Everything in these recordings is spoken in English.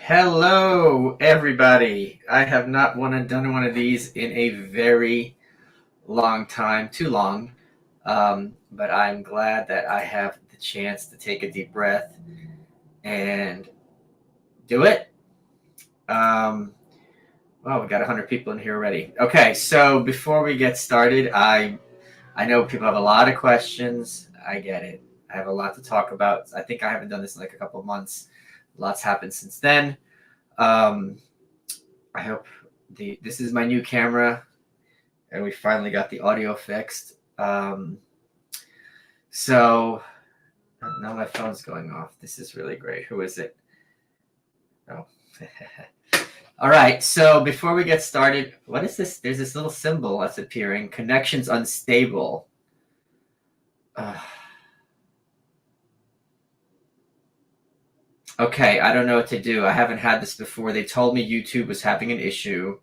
Hello, everybody. I have not done one of these in a very long time, too long, but I'm glad that I have the chance to take a deep breath and do it. Um, well, we got 100 people in here already. Okay, so before we get started, I know people have a lot of questions. I get it. I have a lot to talk about. I think I haven't done this in like a couple of months. Lots happened since then. Um, I hope this is my new camera, and we finally got the audio fixed. So now my phone's going off. This is really great. Who is it? Oh. All right. So before we get started, what is this? There's this little symbol that's appearing. Connections unstable. Okay, I don't know what to do. I haven't had this before. They told me YouTube was having an issue.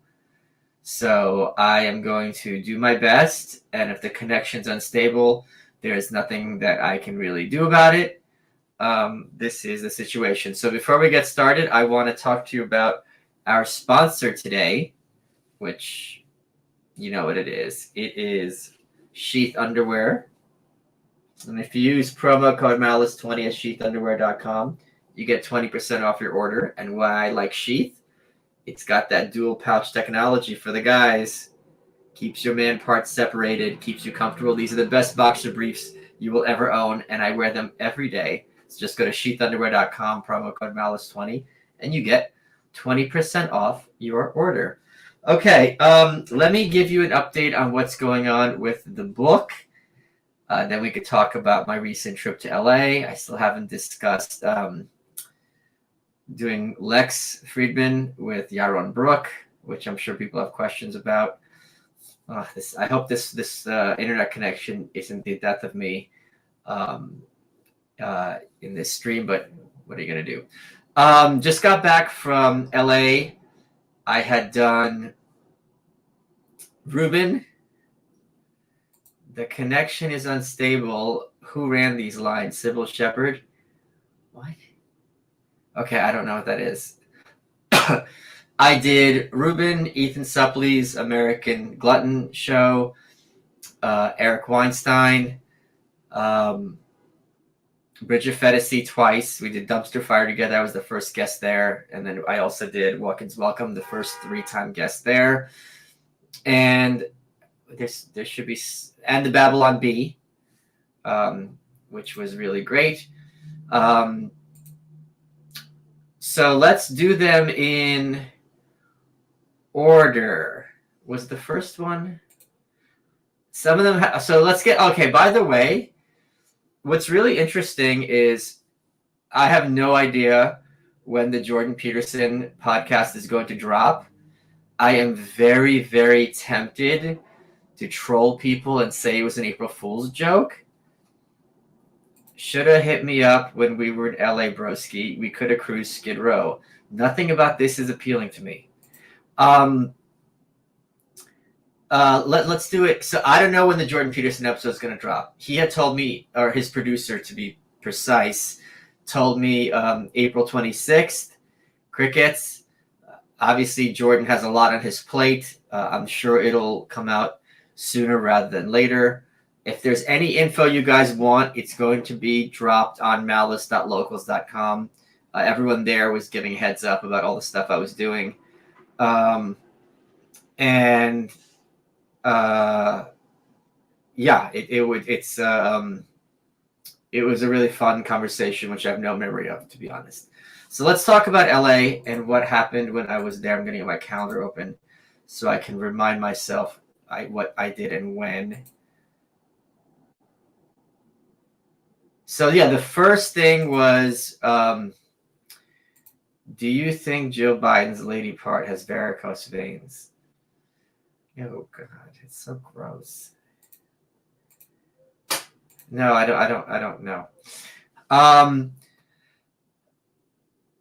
So I am going to do my best, and if the connection's unstable, there is nothing that I can really do about it. This is the situation. So before we get started, I want to talk to you about our sponsor today, which you know what it is. It is Sheath Underwear. And if you use promo code Malice20 at sheathunderwear.com, you get 20% off your order. And why I like Sheath? It's got that dual pouch technology for the guys. Keeps your man parts separated, keeps you comfortable. These are the best boxer briefs you will ever own, and I wear them every day. So just go to sheathunderwear.com, promo code Malice20, and you get 20% off your order. Okay, let me give you an update on what's going on with the book. Then we could talk about my recent trip to LA. I still haven't discussed doing Lex Friedman with Yaron Brook, which I'm sure people have questions about. I hope this internet connection isn't the death of me in this stream, but what are you going to do? Just got back from LA. I had done Ruben. The connection is unstable. Who ran these lines? Sybil Shepherd? What? Okay, I don't know what that is. I did Ruben, Ethan Suplee's American Glutton show, Eric Weinstein, Bridget Fedesi twice. We did Dumpster Fire together. I was the first guest there. And then I also did Watkins Welcome, the first 3-time guest there. And there should be, and the Babylon Bee, which was really great. So let's do them in order. Was the first one? Some of them. So let's get. Okay, by the way, what's really interesting is I have no idea when the Jordan Peterson podcast is going to drop. I am very, very tempted to troll people and say it was an April Fool's joke. Should have hit me up when we were in LA, broski. We could have cruised Skid Row. Nothing about this is appealing to me. Let's do it. So I don't know when the Jordan Peterson episode is going to drop. He had told me, or his producer to be precise, told me April 26th. Crickets. Obviously, Jordan has a lot on his plate. I'm sure it'll come out sooner rather than later. If there's any info you guys want, it's going to be dropped on malice.locals.com. Everyone there was giving heads up about all the stuff I was doing. It was a really fun conversation, which I have no memory of, to be honest. So let's talk about LA and what happened when I was there. I'm going to get my calendar open so I can remind myself what I did and when. So yeah, the first thing was, do you think Joe Biden's lady part has varicose veins? Oh God, it's so gross. No, I don't know.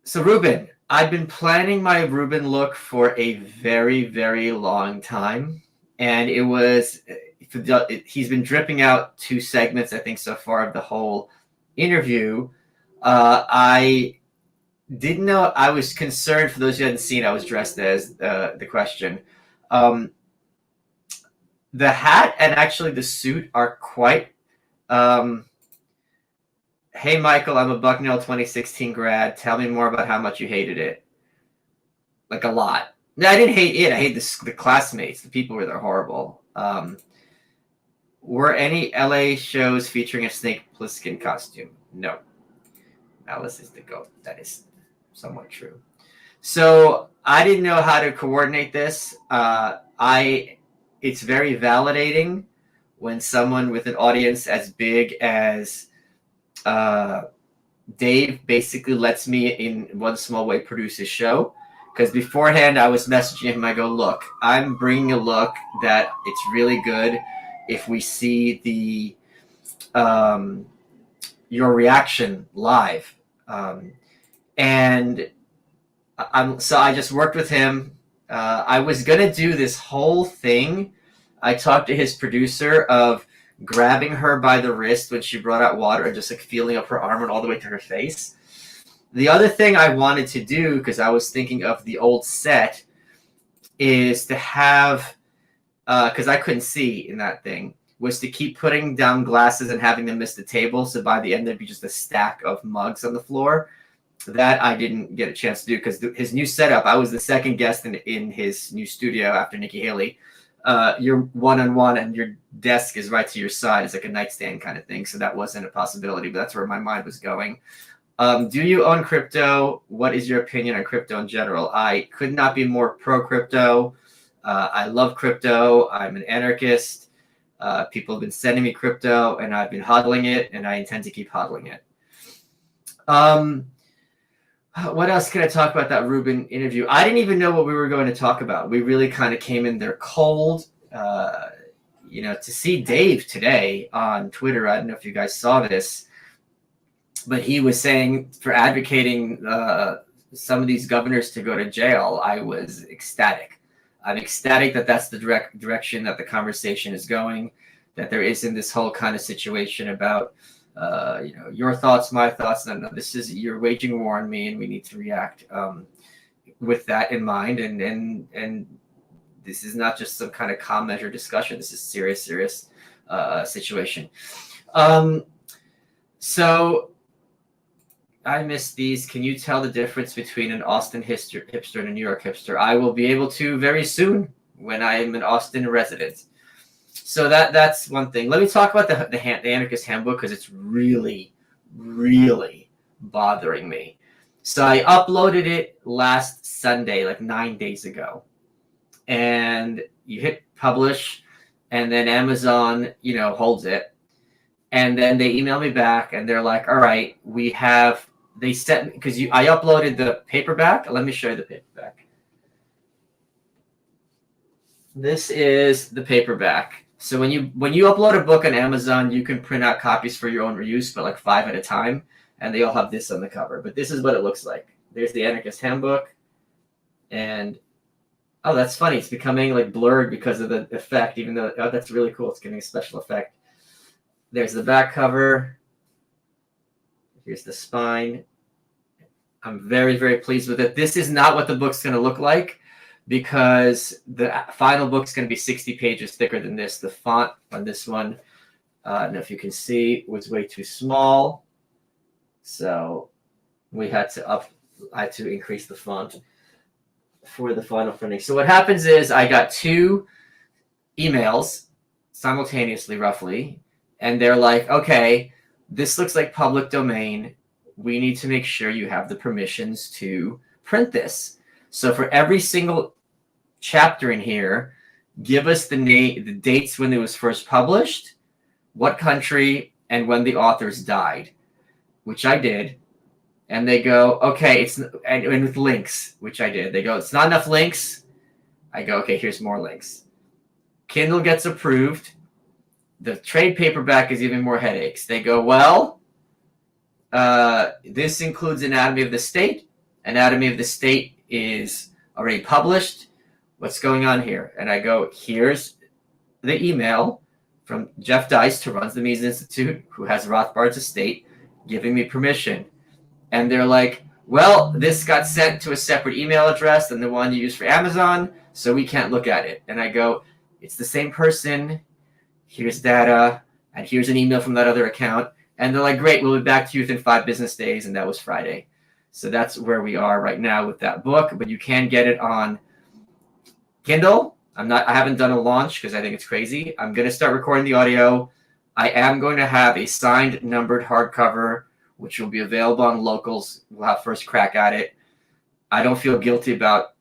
So Ruben, I've been planning my Ruben look for a very, very long time, and he's been dripping out 2 segments, I think, so far of the whole interview. I didn't know. I was concerned. For those who hadn't seen, I was dressed as the question. Um, the hat and actually the suit are quite. Um, hey, Michael, I'm a Bucknell 2016 grad. Tell me more about how much you hated it. Like a lot. No, I didn't hate it. I hate the classmates. The people were there horrible. Were any LA shows featuring a Snake Plissken costume? No. Alice is the goat. That is somewhat true. So I didn't know how to coordinate this. It's very validating when someone with an audience as big as Dave basically lets me, in one small way, produce his show. Because beforehand, I was messaging him. I go, look, I'm bringing a look that it's really good if we see your reaction live. And so I just worked with him. I was gonna do this whole thing. I talked to his producer of grabbing her by the wrist when she brought out water and just like feeling up her arm and all the way to her face. The other thing I wanted to do, because I was thinking of the old set, is to have, because I couldn't see in that thing, was to keep putting down glasses and having them miss the table. So by the end, there'd be just a stack of mugs on the floor. That I didn't get a chance to do because his new setup, I was the second guest in his new studio after Nikki Haley. You're one-on-one and your desk is right to your side. It's like a nightstand kind of thing. So that wasn't a possibility, but that's where my mind was going. Do you own crypto? What is your opinion on crypto in general? I could not be more pro-crypto. I love crypto. I'm an anarchist. People have been sending me crypto, and I've been hodling it, and I intend to keep hodling it. What else can I talk about that Rubin interview? I didn't even know what we were going to talk about. We really kind of came in there cold. To see Dave today on Twitter, I don't know if you guys saw this, but he was saying for advocating some of these governors to go to jail, I was ecstatic. I'm ecstatic that that's the direction that the conversation is going, that there isn't this whole kind of situation about, your thoughts, my thoughts. No, this is, you're waging war on me and we need to react with that in mind. And this is not just some kind of calm measure discussion. This is serious situation. So I missed these. Can you tell the difference between an Austin hipster and a New York hipster? I will be able to very soon when I am an Austin resident. So that's one thing. Let me talk about the Anarchist Handbook because it's really, really bothering me. So I uploaded it last Sunday, like 9 days ago. And you hit publish, and then Amazon, holds it. And then they email me back, and they're like, all right, they sent, because I uploaded the paperback. Let me show you the paperback. This is the paperback. So when you upload a book on Amazon, you can print out copies for your own use, but like 5 at a time, and they all have this on the cover. But this is what it looks like. There's the Anarchist Handbook, and oh, that's funny. It's becoming like blurred because of the effect, even though that's really cool. It's getting a special effect. There's the back cover. Here's the spine. I'm very, very pleased with it. This is not what the book's going to look like because the final book's going to be 60 pages thicker than this. The font on this one, I don't know if you can see, was way too small. So I had to increase the font for the final printing. So what happens is I got 2 emails simultaneously, roughly, and they're like, okay, this looks like public domain. We need to make sure you have the permissions to print this. So for every single chapter in here, give us the dates when it was first published, what country, and when the authors died, which I did. And they go, okay, and with links, which I did. They go, it's not enough links. I go, okay, here's more links. Kindle gets approved. The trade paperback is even more headaches. They go, well, this includes Anatomy of the State. Anatomy of the State is already published. What's going on here? And I go, here's the email from Jeff Deist, who runs the Mises Institute, who has Rothbard's estate, giving me permission. And they're like, Well, this got sent to a separate email address than the one you use for Amazon, so we can't look at it. And I go, it's the same person. Here's data, and here's an email from that other account. And they're like, great, we'll be back to you within 5 business days. And that was Friday. So that's where we are right now with that book. But you can get it on Kindle. I haven't done a launch because I think it's crazy. I'm going to start recording the audio. I am going to have a signed, numbered hardcover, which will be available on Locals. We'll have first crack at it. I don't feel guilty about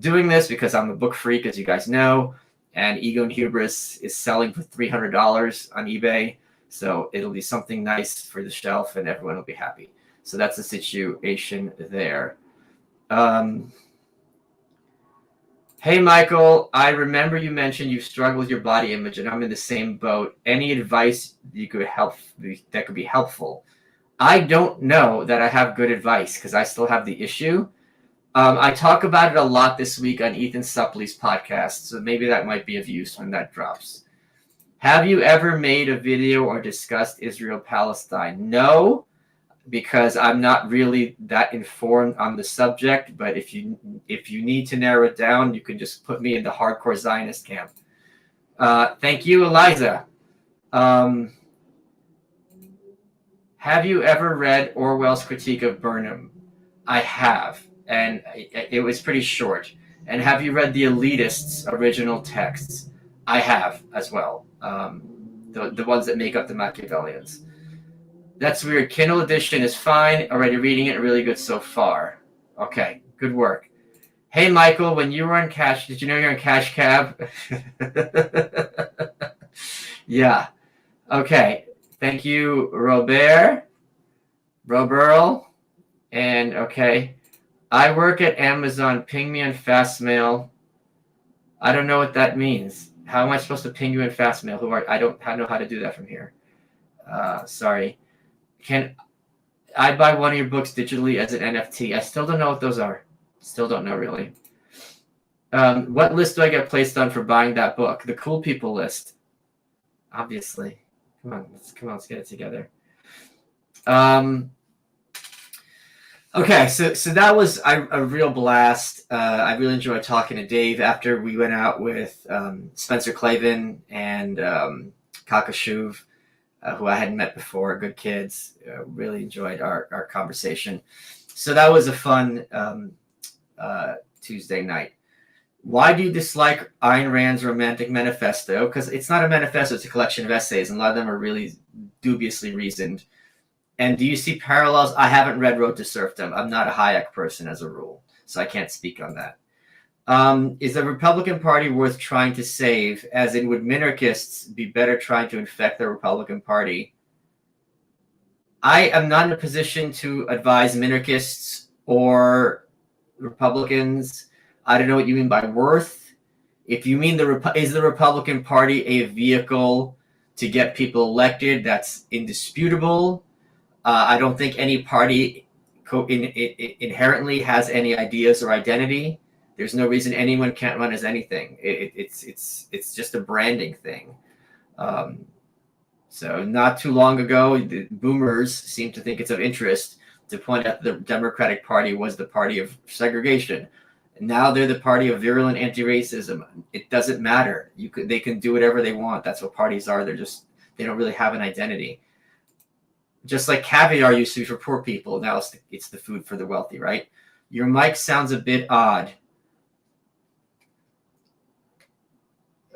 doing this because I'm a book freak, as you guys know. And Ego and Hubris is selling for $300 on eBay. So it'll be something nice for the shelf and everyone will be happy. So that's the situation there. Hey, Michael, I remember you mentioned you struggle with your body image, and I'm in the same boat. Any advice that could be helpful? I don't know that I have good advice because I still have the issue. I talk about it a lot this week on Ethan Suppley's podcast, so maybe that might be of use when that drops. Have you ever made a video or discussed Israel-Palestine? No, because I'm not really that informed on the subject, but if you need to narrow it down, you can just put me in the hardcore Zionist camp. Thank you, Eliza. Have you ever read Orwell's Critique of Burnham? I have, and it was pretty short. And have you read the Elitists' original texts? I have as well. The ones that make up the Machiavellians. That's weird. Kindle edition is fine. Already reading it. Really good so far. Okay, good work. Hey, Michael, when you were on Cash, did you know you're on Cash Cab? Yeah. Okay. Thank you, Robert. And okay. I work at Amazon. Ping me on Fastmail. I don't know what that means. How am I supposed to ping you in Fastmail? I don't know how to do that from here. Sorry. Can I buy one of your books digitally as an NFT? I still don't know what those are. Still don't know really. What list do I get placed on for buying that book? The cool people list. Obviously. Come on, let's get it together. Okay, so that was a real blast. I really enjoyed talking to Dave after we went out with Spencer Clavin and Kakashuv. Who I hadn't met before, good kids. Really enjoyed our conversation. So that was a fun Tuesday night. Why do you dislike Ayn Rand's Romantic Manifesto? Because it's not a manifesto, it's a collection of essays, and a lot of them are really dubiously reasoned. And do you see parallels? I haven't read Road to Serfdom. I'm not a Hayek person as a rule, so I can't speak on that. Is the Republican Party worth trying to save? As in, would minarchists be better trying to infect the Republican Party? I am not in a position to advise minarchists or Republicans. I don't know what you mean by worth. If you mean is the Republican Party a vehicle to get people elected, that's indisputable. I don't think any party inherently has any ideas or identity. There's no reason anyone can't run as anything. It's just a branding thing. So not too long ago, the boomers seemed to think it's of interest to point out the Democratic Party was the party of segregation. Now they're the party of virulent anti-racism. It doesn't matter. They can do whatever they want. That's what parties are. They don't really have an identity. Just like caviar used to be for poor people, now it's the food for the wealthy, right? Your mic sounds a bit odd.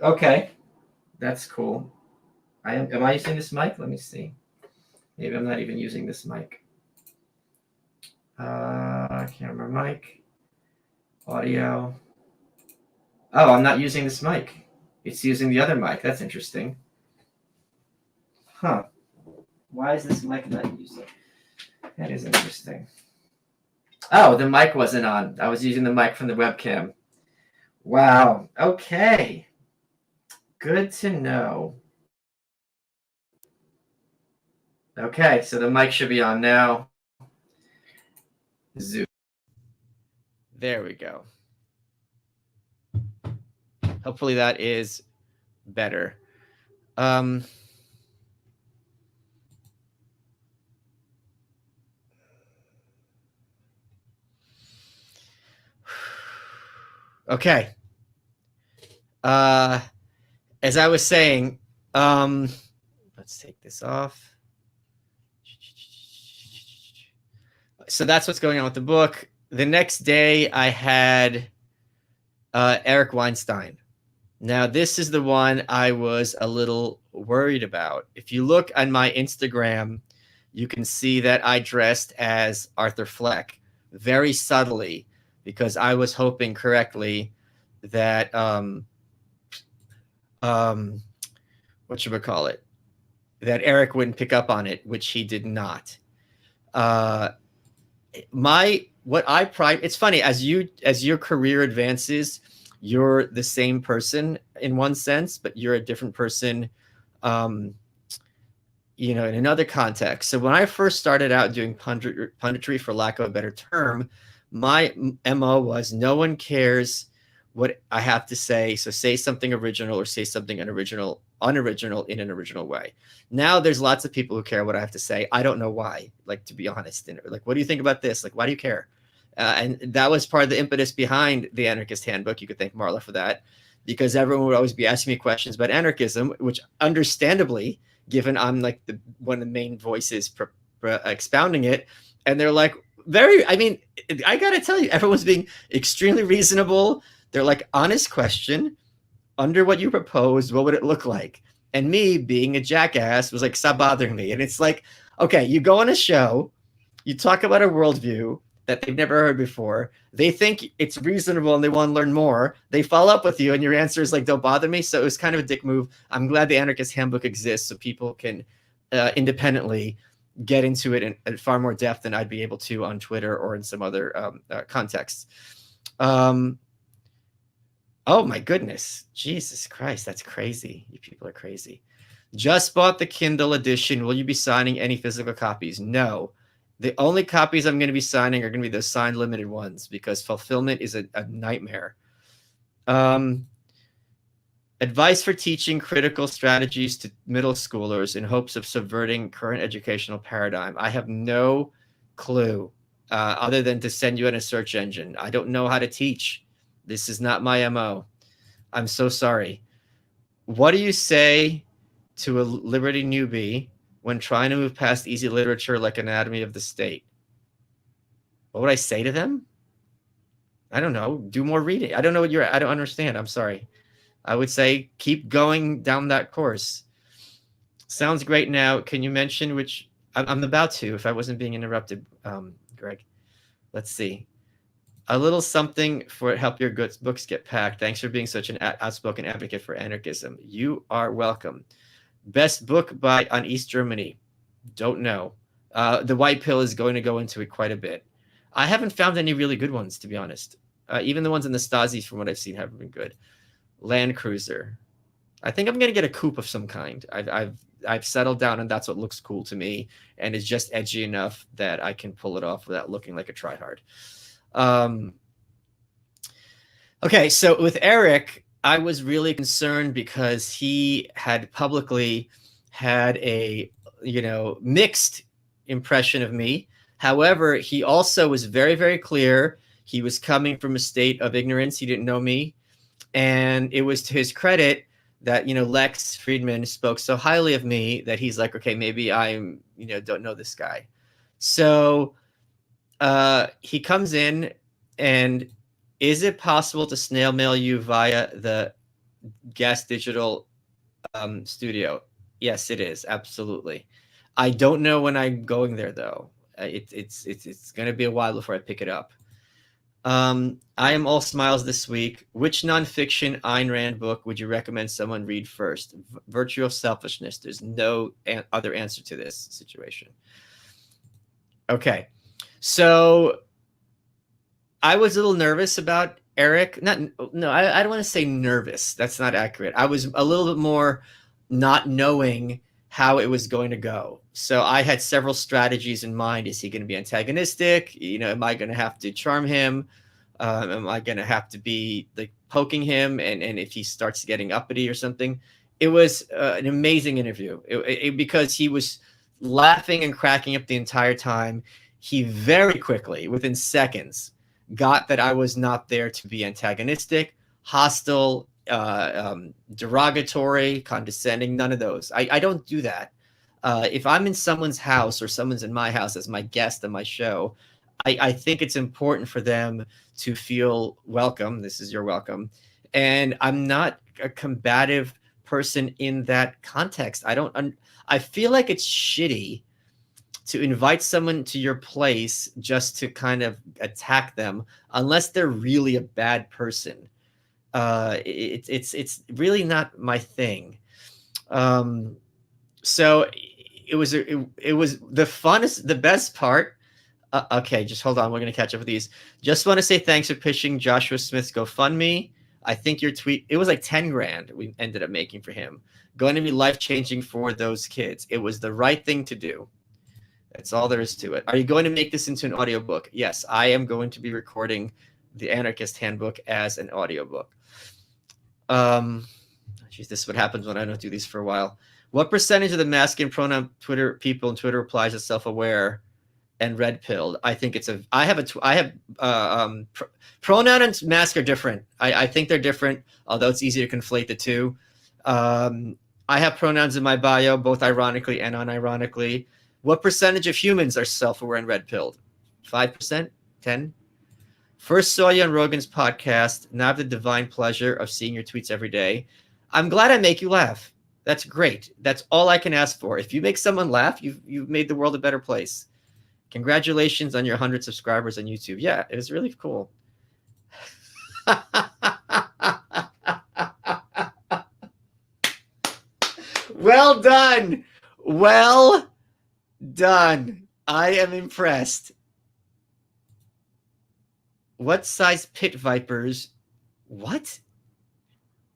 Okay, that's cool. Am I using this mic? Let me see. Maybe I'm not even using this mic. Camera mic. Audio. Oh, I'm not using this mic. It's using the other mic. That's interesting. Huh. Why is this mic not using? That is interesting. Oh, the mic wasn't on. I was using the mic from the webcam. Wow. Okay. Good to know. Okay, so the mic should be on now. Zoom. There we go. Hopefully that is better. Okay. As I was saying, let's take this off. So that's what's going on with the book. The next day, I had Eric Weinstein. Now, this is the one I was a little worried about. If you look on my Instagram, you can see that I dressed as Arthur Fleck very subtly because I was hoping correctly that whatchamacallit, that Eric wouldn't pick up on it, which he did not. It's funny, as your career advances, you're the same person in one sense, but you're a different person in another context. So when I first started out doing punditry, for lack of a better term, my MO was no one cares what I have to say, so say something original or say something unoriginal in an original way. Now there's lots of people who care what I have to say. I don't know why, like, to be honest. And like, what do you think about this? Like, why do you care? And that was part of the impetus behind the Anarchist Handbook. You could thank Marla for that, because everyone would always be asking me questions about anarchism, which understandably, given I'm like one of the main voices expounding it, and they're like, I gotta tell you, everyone's being extremely reasonable. They're like, honest question, under what you proposed, what would it look like? And me, being a jackass, was like, stop bothering me. And it's like, okay, you go on a show, you talk about a worldview that they've never heard before. They think it's reasonable and they want to learn more. They follow up with you and your answer is like, don't bother me. So it was kind of a dick move. I'm glad the Anarchist Handbook exists so people can independently get into it in far more depth than I'd be able to on Twitter or in some other contexts. Oh my goodness. Jesus Christ, that's crazy. You people are crazy. Just bought the Kindle edition. Will you be signing any physical copies? No. The only copies I'm going to be signing are going to be the signed limited ones because fulfillment is a nightmare. Advice for teaching critical strategies to middle schoolers in hopes of subverting current educational paradigm. I have no clue other than to send you in a search engine. I don't know how to teach. This is not my MO. I'm so sorry. What do you say to a Liberty newbie when trying to move past easy literature like Anatomy of the State? What would I say to them? I don't know. Do more reading. I don't know what I don't understand. I'm sorry. I would say keep going down that course. Sounds great. Now, can you mention which? I'm about to, if I wasn't being interrupted, Greg. Let's see. A little something for help your books get packed. Thanks for being such an outspoken advocate for anarchism. You are welcome. Best book on East Germany. Don't know. The White Pill is going to go into it quite a bit. I haven't found any really good ones, to be honest. Even the ones in the Stasi, from what I've seen, haven't been good. Land Cruiser. I think I'm going to get a coupe of some kind. I've settled down, and that's what looks cool to me, and is just edgy enough that I can pull it off without looking like a tryhard. Okay, so with Eric, I was really concerned because he had publicly had a mixed impression of me. However, he also was very, very clear. He was coming from a state of ignorance. He didn't know me. And it was to his credit that, Lex Friedman spoke so highly of me that he's like, okay, maybe I'm, don't know this guy. So he comes in, and is it possible to snail mail you via the Gas Digital studio? Yes, it is. Absolutely. I don't know when I'm going there, though. It's going to be a while before I pick it up. I am all smiles this week. Which nonfiction Ayn Rand book would you recommend someone read first? Virtue of Selfishness. There's no other answer to this situation. Okay. So I was a little nervous about Eric. I don't want to say nervous. That's not accurate. I was a little bit more not knowing how it was going to go. So I had several strategies in mind. Is he going to be antagonistic? Am I going to have to charm him? Am I going to have to be like poking him? And if he starts getting uppity or something? It was an amazing interview because he was laughing and cracking up the entire time. He very quickly, within seconds, got that I was not there to be antagonistic, hostile, derogatory, condescending, none of those. I don't do that. If I'm in someone's house or someone's in my house as my guest on my show, I think it's important for them to feel welcome. This is your welcome. And I'm not a combative person in that context. I feel like it's shitty to invite someone to your place just to kind of attack them unless they're really a bad person. It's really not my thing. So it was the funnest, the best part. Okay, just hold on. We're going to catch up with these. Just want to say thanks for pitching Joshua Smith's GoFundMe. I think your tweet, it was like 10 grand we ended up making for him. Going to be life-changing for those kids. It was the right thing to do. That's all there is to it. Are you going to make this into an audiobook? Yes, I am going to be recording the Anarchist Handbook as an audiobook. Geez, this is what happens when I don't do these for a while. What percentage of the masculine pronoun Twitter people in Twitter replies as self-aware and red pilled? I think it's pronoun and mask are different. I think they're different, although it's easy to conflate the two. I have pronouns in my bio, both ironically and unironically. What percentage of humans are self-aware and red pilled? 5%? 10%? First saw you on Rogan's podcast. Now I have the divine pleasure of seeing your tweets every day. I'm glad I make you laugh. That's great. That's all I can ask for. If you make someone laugh, you've made the world a better place. Congratulations on your 100 subscribers on YouTube. Yeah, it was really cool. Well done. Well done. I am impressed. What size pit vipers? What?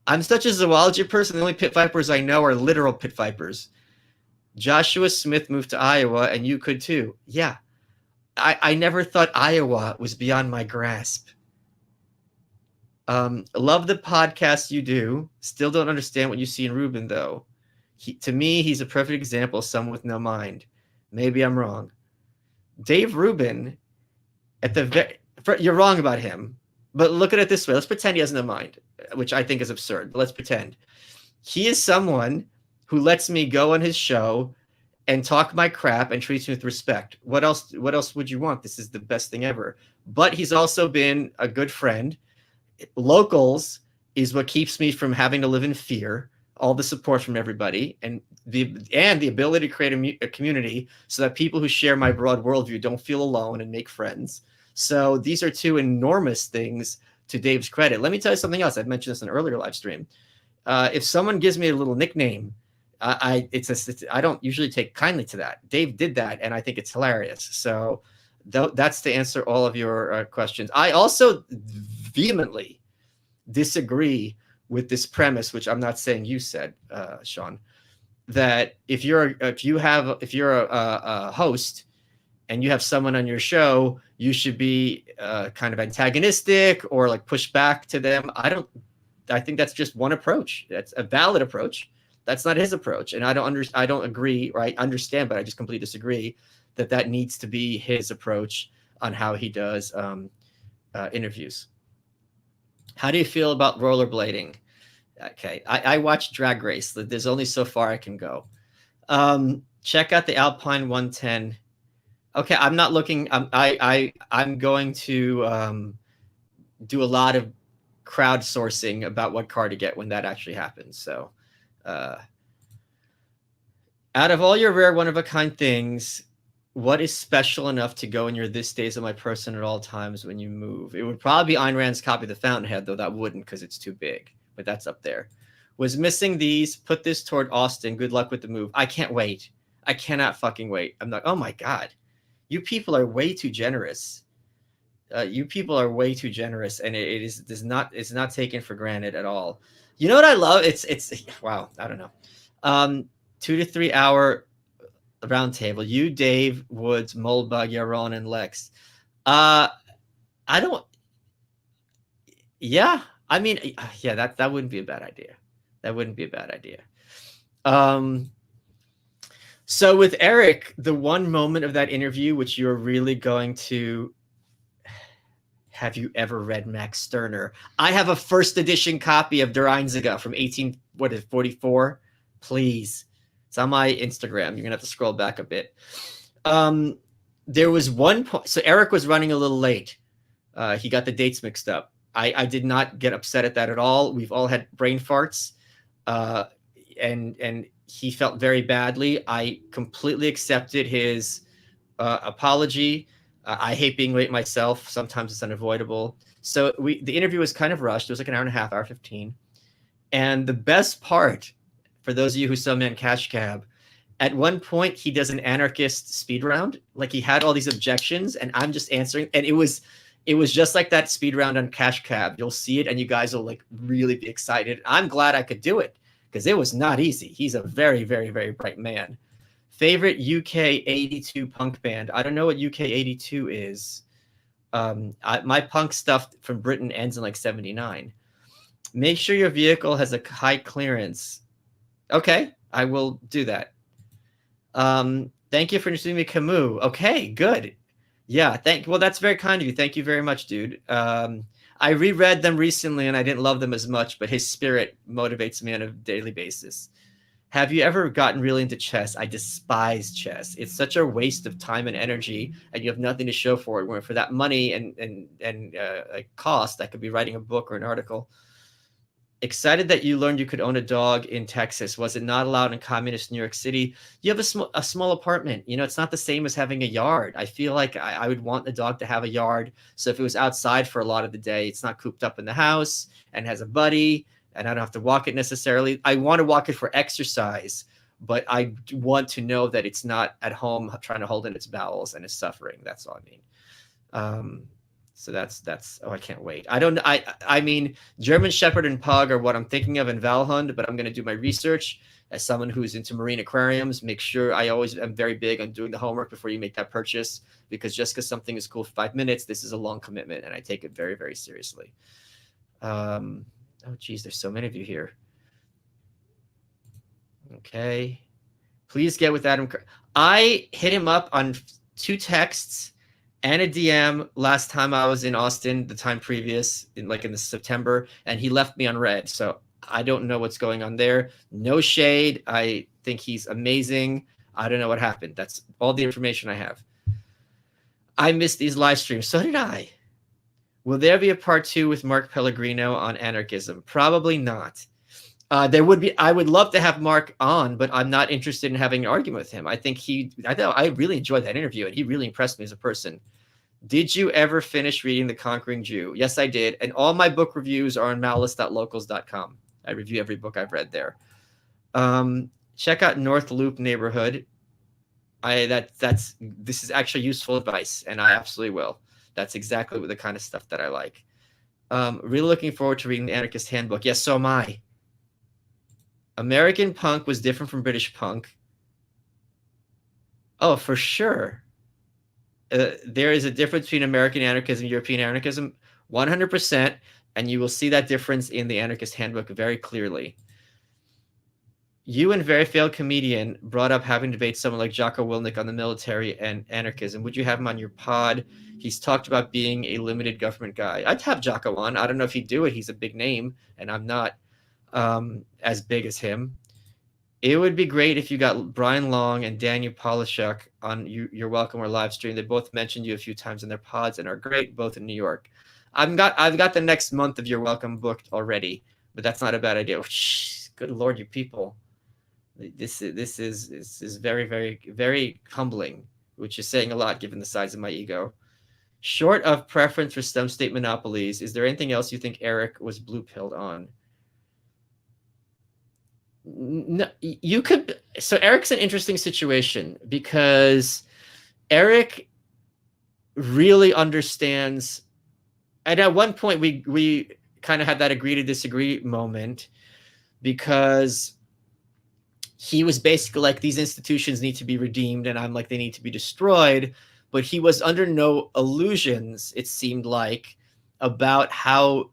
I'm such a zoology person. The only pit vipers I know are literal pit vipers. Joshua Smith moved to Iowa, and you could too. Yeah. I never thought Iowa was beyond my grasp. Love the podcast you do. Still don't understand what you see in Ruben, though. To me, he's a perfect example of someone with no mind. Maybe I'm wrong. Dave Rubin, you're wrong about him. But look at it this way. Let's pretend he has no mind, which I think is absurd. But let's pretend. He is someone who lets me go on his show and talk my crap and treats me with respect. What else would you want? This is the best thing ever. But he's also been a good friend. Locals is what keeps me from having to live in fear. All the support from everybody and the ability to create a community so that people who share my broad worldview don't feel alone and make friends. So these are two enormous things to Dave's credit. Let me tell you something else. I've mentioned this in an earlier live stream. If someone gives me a little nickname, I don't usually take kindly to that. Dave did that, and I think it's hilarious. So that's to answer all of your questions. I also vehemently disagree with this premise, which I'm not saying you said, Sean, that if you're a host and you have someone on your show, you should be kind of antagonistic or like push back to them. I think that's just one approach. That's a valid approach. That's not his approach, and I don't agree, or I understand, but I just completely disagree that needs to be his approach on how he does interviews. How do you feel about rollerblading? Okay, I watch Drag Race. There's only so far I can go. Check out the Alpine 110. Okay, I'm not looking. I'm going to do a lot of crowdsourcing about what car to get when that actually happens. So, out of all your rare one-of-a-kind things, what is special enough to go in your "this stays of my person at all times" when you move? It would probably be Ayn Rand's copy of The Fountainhead, though that wouldn't because it's too big. But that's up there. Was missing these. Put this toward Austin. Good luck with the move. I can't wait. I cannot fucking wait. I'm not. Oh my God. You people are way too generous. You people are way too generous, and it's not taken for granted at all. You know what I love? It's wow. I don't know. 2 to 3 hour roundtable. You, Dave, Woods, Moldbug, Yaron, and Lex. I don't. Yeah, I mean, yeah, that wouldn't be a bad idea. That wouldn't be a bad idea. So with Eric, the one moment of that interview which you're really going to Have you ever read Max Stirner? I have a first edition copy of Der Einzige from 1844. Please. It's on my Instagram. You're going to have to scroll back a bit. There was one point. So Eric was running a little late. He got the dates mixed up. I did not get upset at that at all. We've all had brain farts. And he felt very badly. I completely accepted his apology. I hate being late myself. Sometimes it's unavoidable. So the interview was kind of rushed. It was like an hour and a half, hour 15. And the best part, for those of you who saw me on Cash Cab, at one point he does an anarchist speed round. Like he had all these objections and I'm just answering. And it was just like that speed round on Cash Cab. You'll see it and you guys will like really be excited. I'm glad I could do it because it was not easy. He's a very, very, very bright man. Favorite UK 82 punk band. I don't know what UK 82 is. My punk stuff from Britain ends in like 79. Make sure your vehicle has a high clearance. Okay, I will do that. Thank you for introducing me to Camus. Okay, good. Yeah, well, that's very kind of you. Thank you very much, dude. I reread them recently and I didn't love them as much, but his spirit motivates me on a daily basis. Have you ever gotten really into chess? I despise chess. It's such a waste of time and energy, and you have nothing to show for it. Where for that money and cost, I could be writing a book or an article. Excited that you learned you could own a dog in Texas. Was it not allowed in communist New York City? You have a small apartment. You know, it's not the same as having a yard. I feel like I would want the dog to have a yard. So if it was outside for a lot of the day, it's not cooped up in the house and has a buddy, and I don't have to walk it necessarily. I want to walk it for exercise, but I want to know that it's not at home trying to hold in its bowels and is suffering. That's all I mean. So that's I can't wait. I mean, German Shepherd and Pug are what I'm thinking of in Valhund, but I'm going to do my research as someone who's into marine aquariums. Make sure I always am very big on doing the homework before you make that purchase, because just because something is cool for 5 minutes, this is a long commitment, and I take it very, very seriously. Oh, geez, there's so many of you here. Okay. Please get with Adam. I hit him up on 2 texts and a DM last time I was in Austin, the time previous, in the September, and he left me unread. So I don't know what's going on there. No shade. I think he's amazing. I don't know what happened. That's all the information I have. I missed these live streams. So did I. Will there be a part 2 with Mark Pellegrino on anarchism? Probably not. There would be. I would love to have Mark on, but I'm not interested in having an argument with him. I really enjoyed that interview, and he really impressed me as a person. Did you ever finish reading The Conquering Jew? Yes, I did. And all my book reviews are on malice.locals.com. I review every book I've read there. Check out North Loop Neighborhood. This is actually useful advice, and I absolutely will. That's exactly the kind of stuff that I like. Really looking forward to reading the Anarchist Handbook. Yes, so am I. American punk was different from British punk. Oh, for sure. There is a difference between American anarchism and European anarchism, 100%, and you will see that difference in the Anarchist Handbook very clearly. You and Very Failed Comedian brought up having to debate someone like Jocko Willink on the military and anarchism. Would you have him on your pod? He's talked about being a limited government guy. I'd have Jocko on. I don't know if he'd do it. He's a big name, and I'm not as big as him. It would be great if you got Brian Long and Daniel Polishuk on You're Welcome or live stream. They both mentioned you a few times in their pods and are great, both in New York. I've got the next month of You're Welcome booked already, but that's not a bad idea. Good Lord, you people. This is very, very, very humbling, which is saying a lot given the size of my ego. Short of preference for stem state monopolies, is there anything else you think Eric was blue-pilled on? No, you could. So Eric's an interesting situation because Eric really understands. And at one point, we kind of had that agree to disagree moment because he was basically like, these institutions need to be redeemed, and I'm like, they need to be destroyed. But he was under no illusions, it seemed like, about how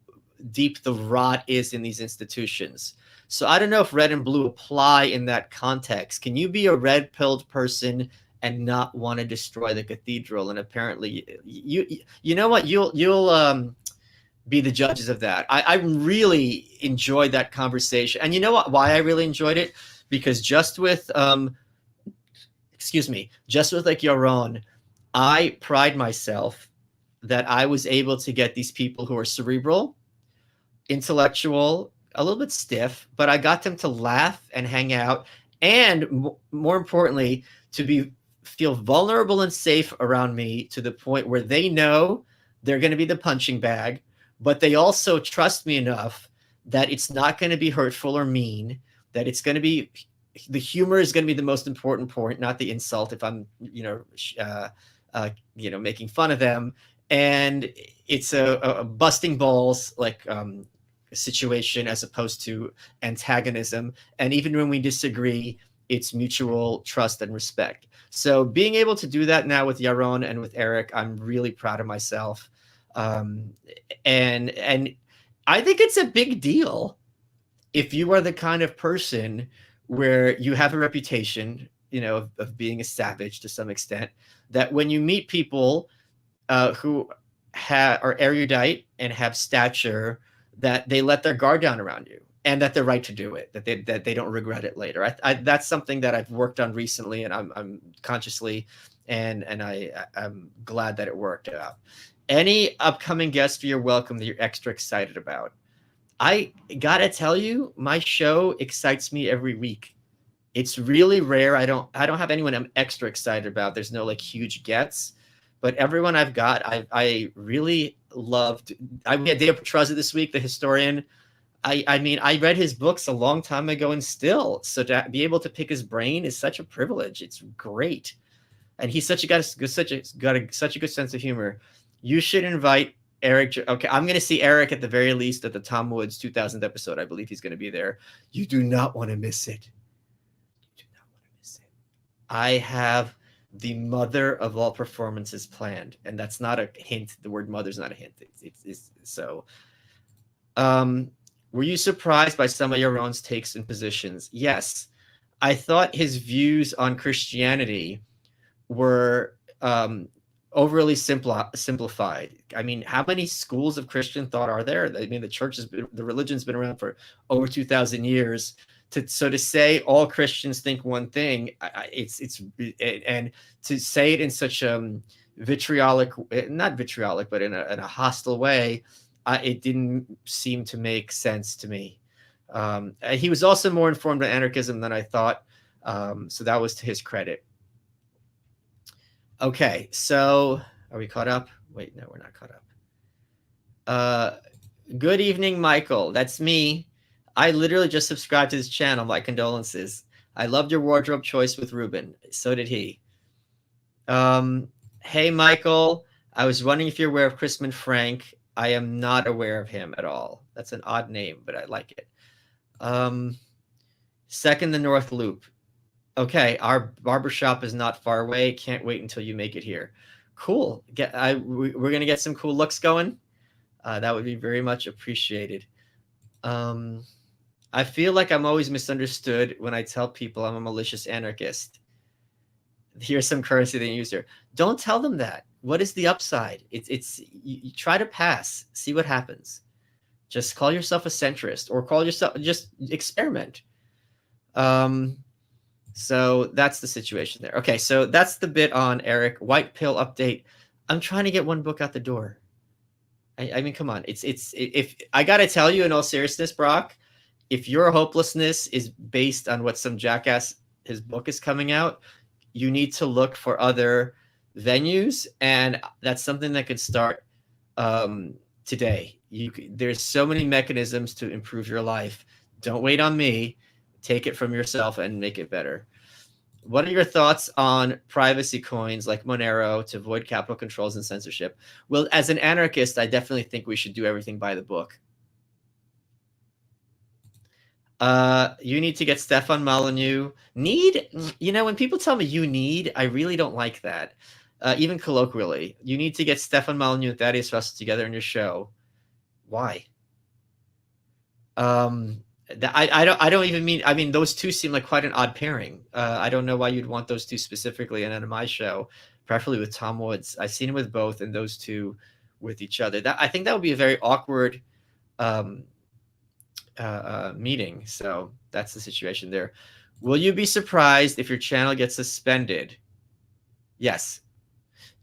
deep the rot is in these institutions. So I don't know if red and blue apply in that context. Can you be a red-pilled person and not want to destroy the cathedral. And apparently, you know what, you'll be the judges of that. I really enjoyed that conversation, and you know what? Why I really enjoyed it, because just with just with like Yaron, I pride myself that I was able to get these people who are cerebral, intellectual, a little bit stiff, but I got them to laugh and hang out, and more importantly, to feel vulnerable and safe around me, to the point where they know they're going to be the punching bag, but they also trust me enough that it's not going to be hurtful or mean, that it's going to be, the humor is going to be the most important point, not the insult if I'm, making fun of them. And it's a busting balls like situation, as opposed to antagonism. And even when we disagree, it's mutual trust and respect. So being able to do that now with Yaron and with Eric, I'm really proud of myself. And I think it's a big deal if you are the kind of person where you have a reputation, of being a savage to some extent, that when you meet people who are erudite and have stature, that they let their guard down around you, and that they're right to do it, that they don't regret it later. That's something that I've worked on recently, and I'm consciously, and I'm glad that it worked out. Any upcoming guests you're welcome that you're extra excited about? I gotta tell you, my show excites me every week. It's really rare. I don't have anyone I'm extra excited about. There's no like huge gets, but everyone I've got, I really loved. We had Dave Petruzza this week, the historian. I mean, I read his books a long time ago, and still, so to be able to pick his brain is such a privilege. It's great, and he's got such a good sense of humor. You should invite Eric. Okay, I'm going to see Eric at the very least at the Tom Woods 2000th episode. I believe he's going to be there. You do not want to miss it. You do not want to miss it. I have the mother of all performances planned, and that's not a hint. The word mother's not a hint. It's so. Were you surprised by some of Yaron's takes and positions? Yes. I thought his views on Christianity were overly simplified. I mean, how many schools of Christian thought are there? I mean, the religion's been around for over 2,000 years. So to say all Christians think one thing, and to say it in such vitriolic, not vitriolic, but in a hostile way, it didn't seem to make sense to me. He was also more informed on anarchism than I thought, so that was to his credit. Okay, so are we caught up? Wait, no, we're not caught up. Good evening, Michael. That's me. I literally just subscribed to this channel. My condolences. I loved your wardrobe choice with Ruben. So did he. Hey, Michael. I was wondering if you're aware of Chrisman Frank. I am not aware of him at all. That's an odd name, but I like it. Second, the North Loop. Okay, our barbershop is not far away. Can't wait until you make it here. Cool. We're going to get some cool looks going. That would be very much appreciated. I feel like I'm always misunderstood when I tell people I'm a malicious anarchist. Here's some currency they use here. Don't tell them that. What is the upside? You try to pass, see what happens. Just call yourself a centrist, or just experiment. So that's the situation there. Okay, so that's the bit on Eric. White pill update. I'm trying to get one book out the door. I mean, come on. If I got to tell you, in all seriousness, Brock, if your hopelessness is based on what some jackass, his book is coming out, you need to look for other venues, and that's something that could start today. There's so many mechanisms to improve your life. Don't wait on me. Take it from yourself and make it better. What are your thoughts on privacy coins like Monero to avoid capital controls and censorship? Well, as an anarchist, I definitely think we should do everything by the book. You need to get Stefan Molyneux. When people tell me you need, I really don't like that. Even colloquially, you need to get Stefan Molyneux and Thaddeus Russell together in your show. Why? I don't even mean, I mean, those two seem like quite an odd pairing. I don't know why you'd want those two specifically and on my show, preferably with Tom Woods. I've seen him with both, and those two with each other. That, I think that would be a very awkward meeting. So that's the situation there. Will you be surprised if your channel gets suspended? Yes.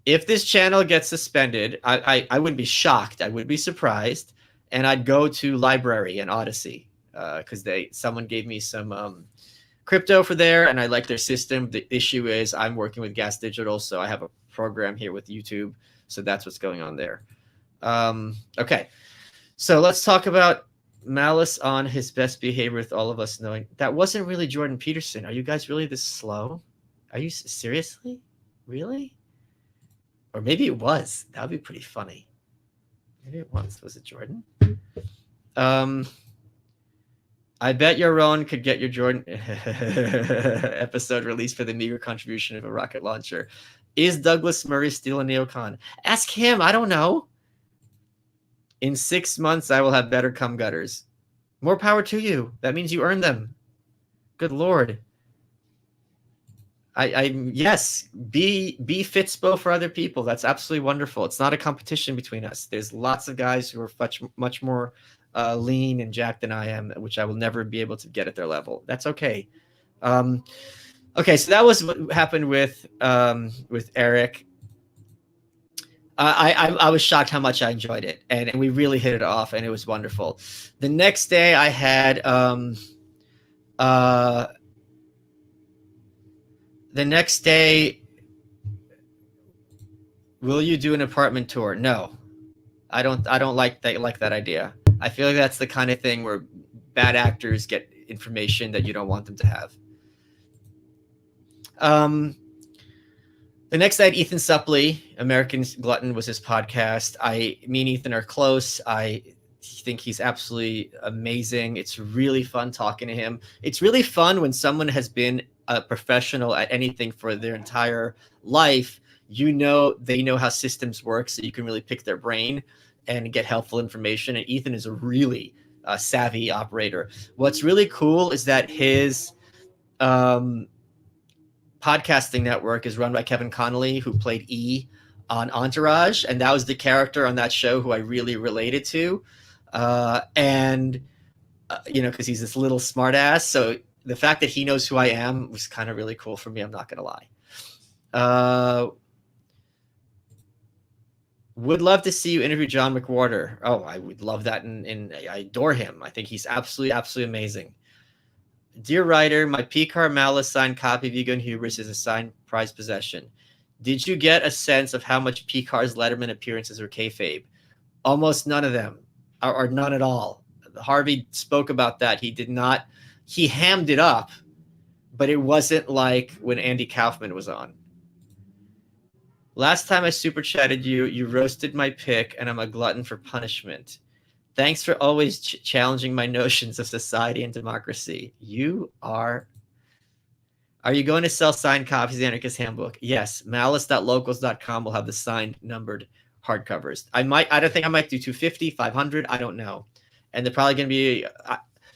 If this channel gets suspended, I wouldn't be shocked. I would be surprised, and I'd go to Library and Odyssey because someone gave me some crypto for there, and I like their system. The issue is I'm working with Gas Digital, so I have a program here with YouTube, so that's what's going on there. Okay, so let's talk about Malice on his best behavior with all of us knowing. That wasn't really Jordan Peterson. Are you guys really this slow? Are you seriously? Really? Or maybe it was. That would be pretty funny. Maybe it was. Was it Jordan? I bet your own could get your Jordan episode released for the meager contribution of a rocket launcher. Is Douglas Murray still a neocon? Ask him. I don't know. In 6 months, I will have better cum gutters. More power to you. That means you earned them. Good Lord. Yes, be Fitspo for other people. That's absolutely wonderful. It's not a competition between us. There's lots of guys who are much more lean and jacked than I am, which I will never be able to get at their level. That's okay. Okay, so that was what happened with Eric. I was shocked how much I enjoyed it, and we really hit it off, and it was wonderful. The next day, I had the next day, will you do an apartment tour? No, I don't like that idea. I feel like that's the kind of thing where bad actors get information that you don't want them to have. The next night, Ethan Suppley, American Glutton, was his podcast. Me and Ethan are close. I think he's absolutely amazing. It's really fun talking to him. It's really fun when someone has been a professional at anything for their entire life. They know how systems work, so you can really pick their brain and get helpful information. And Ethan is a really savvy operator. What's really cool is that his podcasting network is run by Kevin Connolly, who played E on Entourage, and that was the character on that show who I really related to. Because he's this little smartass. So the fact that he knows who I am was kind of really cool for me. I'm not going to lie. Would love to see you interview John McWhorter. Oh, I would love that. And I adore him. I think he's absolutely, absolutely amazing. Dear writer, my P-Car Malice signed copy of Ego and Hubris is a signed prized possession. Did you get a sense of how much P-Car's Letterman appearances were kayfabe? Almost none of them, or none at all. Harvey spoke about that. He did not. He hammed it up, but it wasn't like when Andy Kaufman was on. Last time I super chatted you, you roasted my pick, and I'm a glutton for punishment. Thanks for always challenging my notions of society and democracy. Are you going to sell signed copies of the Anarchist Handbook? Yes. Malice.locals.com will have the signed, numbered hardcovers. I don't think I might do 250, 500. I don't know. And they're probably going to be...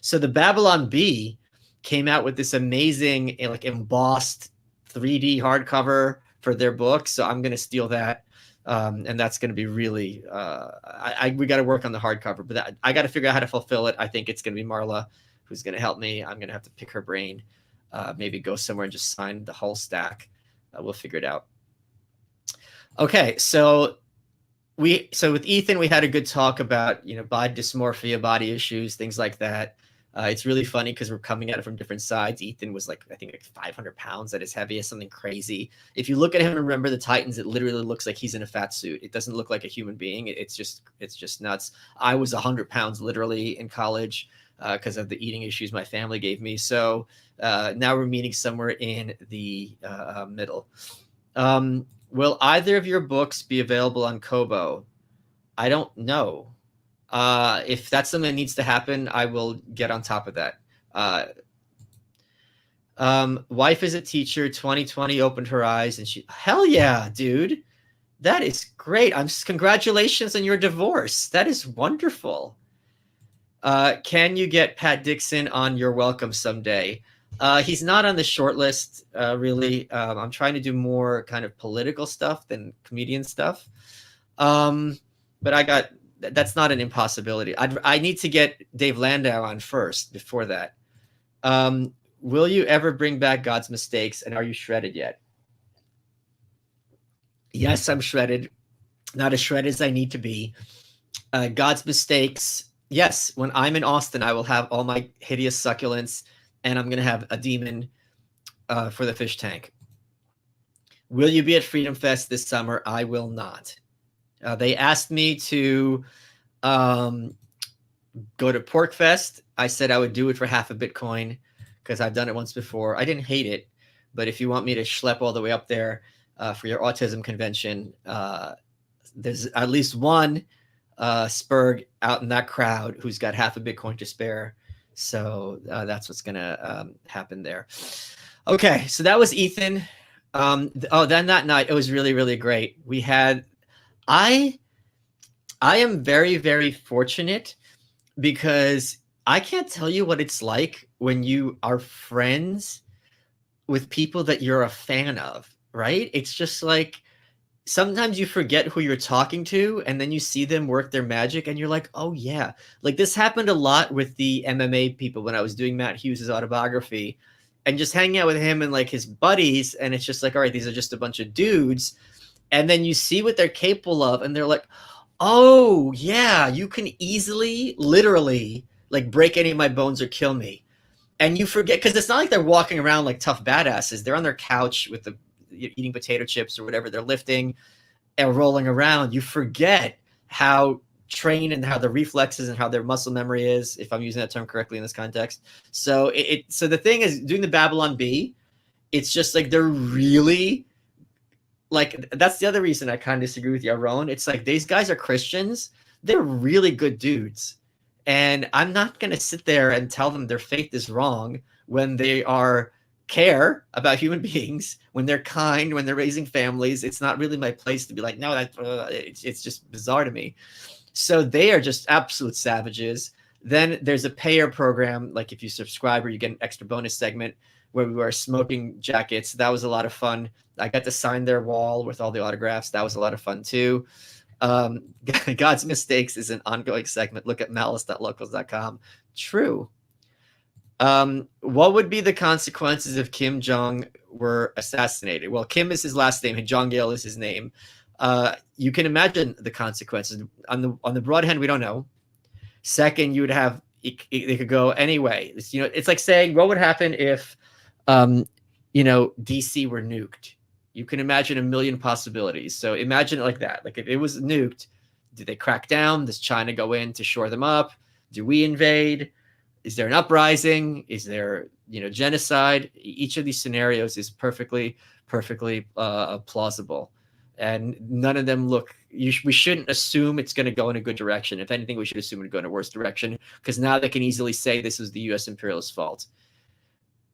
So the Babylon Bee came out with this amazing embossed 3D hardcover for their book. So I'm going to steal that. And that's going to be really, we got to work on the hardcover, but I got to figure out how to fulfill it. I think it's going to be Marla who's going to help me. I'm going to have to pick her brain, maybe go somewhere and just sign the whole stack. We'll figure it out. Okay. So with Ethan, we had a good talk about, body dysmorphia, body issues, things like that. It's really funny because we're coming at it from different sides. Ethan was I think 500 pounds at his heaviest, something crazy. If you look at him and remember the Titans, it literally looks like he's in a fat suit. It doesn't look like a human being. It's just nuts. I was 100 pounds literally in college because of the eating issues my family gave me. So now we're meeting somewhere in the middle. Will either of your books be available on Kobo? I don't know. If that's something that needs to happen, I will get on top of that. Wife is a teacher. 2020 opened her eyes, and hell yeah, dude, that is great. Congratulations on your divorce. That is wonderful. Can you get Pat Dixon on You're Welcome someday? He's not on the short list, really. I'm trying to do more kind of political stuff than comedian stuff. But that's not an impossibility. I need to get Dave Landau on first before that. Will you ever bring back God's Mistakes, and are you shredded yet? Yes, I'm shredded. Not as shredded as I need to be. God's Mistakes. Yes, when I'm in Austin, I will have all my hideous succulents, and I'm going to have a demon for the fish tank. Will you be at Freedom Fest this summer? I will not. They asked me to go to Pork Fest. I said I would do it for half a Bitcoin because I've done it once before. I didn't hate it, but if you want me to schlep all the way up there for your autism convention, there's at least one Spurg out in that crowd who's got half a Bitcoin to spare. So that's what's going to happen there. Okay, so that was Ethan. Then that night, it was really, really great. We had, I am very, very fortunate because I can't tell you what it's like when you are friends with people that you're a fan of, right? It's just like, sometimes you forget who you're talking to, and then you see them work their magic, and you're like, oh yeah. Like this happened a lot with the MMA people when I was doing Matt Hughes' autobiography, and just hanging out with him and like his buddies, and it's just like, all right, these are just a bunch of dudes. And then you see what they're capable of, and they're like, oh yeah, you can easily, literally, like break any of my bones or kill me. And you forget, because it's not like they're walking around like tough badasses. They're on their couch with the eating potato chips or whatever they're lifting and rolling around. You forget how trained and how the reflexes and how their muscle memory is, if I'm using that term correctly in this context. So so the thing is, doing the Babylon Bee, it's just like they're really like, that's the other reason I kind of disagree with Yaron. It's like these guys are Christians. They're really good dudes. And I'm not going to sit there and tell them their faith is wrong when they are care about human beings, when they're kind, when they're raising families. It's not really my place to be like, no, it's just bizarre to me. So they are just absolute savages. Then there's a payer program, like if you subscribe or you get an extra bonus segment where we wear smoking jackets. That was a lot of fun. I got to sign their wall with all the autographs. That was a lot of fun too. God's Mistakes is an ongoing segment. Look at malice.locals.com. True. What would be the consequences if Kim Jong were assassinated? Well, Kim is his last name, and Jong-il is his name. You can imagine the consequences. On the broad hand, we don't know. Second, you would have, it could go anyway. It's like saying, what would happen if, DC were nuked? You can imagine a million possibilities. So imagine it like that. Like if it was nuked, do they crack down? Does China go in to shore them up? Do we invade? Is there an uprising? Is there, genocide? Each of these scenarios is perfectly plausible. And none of them we shouldn't assume it's going to go in a good direction. If anything, we should assume it would go in a worse direction, because now they can easily say this is the U.S. imperialist fault.